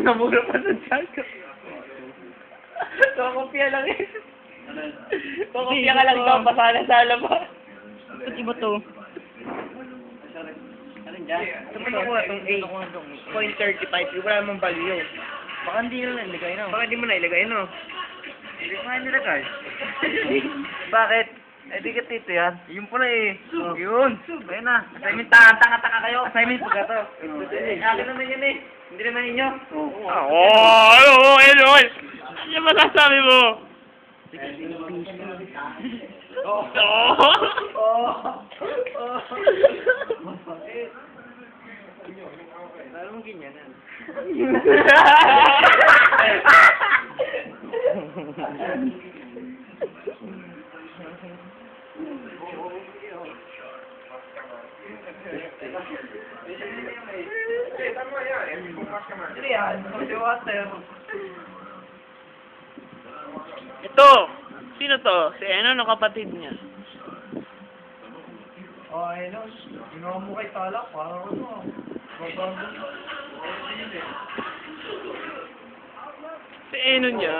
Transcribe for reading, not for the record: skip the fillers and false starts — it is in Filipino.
Namura pa sa Tiago. Kakopya lang eh. Kakopya ka lang daw, pasala-sala ba? Ba't iba to? Alin dyan? Ito mo nakuha itong 8.35. Wala namang value yun. Baka hindi na nilagay na. Baka hindi mo nailagay, no? Hindi ko nga nilagay. Bakit? Eh, di ka tito yan. Yun pala eh. Yun. Ayun na. Assignment. Tanga-tanga kayo. Assignment pagka to. Akin naman yun eh. Hindi naman ninyo. Eloy! Ano yung masasabi mo? Lalo mong ganyan. Ito! Sino to? Si Eno no kapatid niya? Oh, ayun. Ginawa mo kay Talak. Parang ano. Babago. Si Eno niya.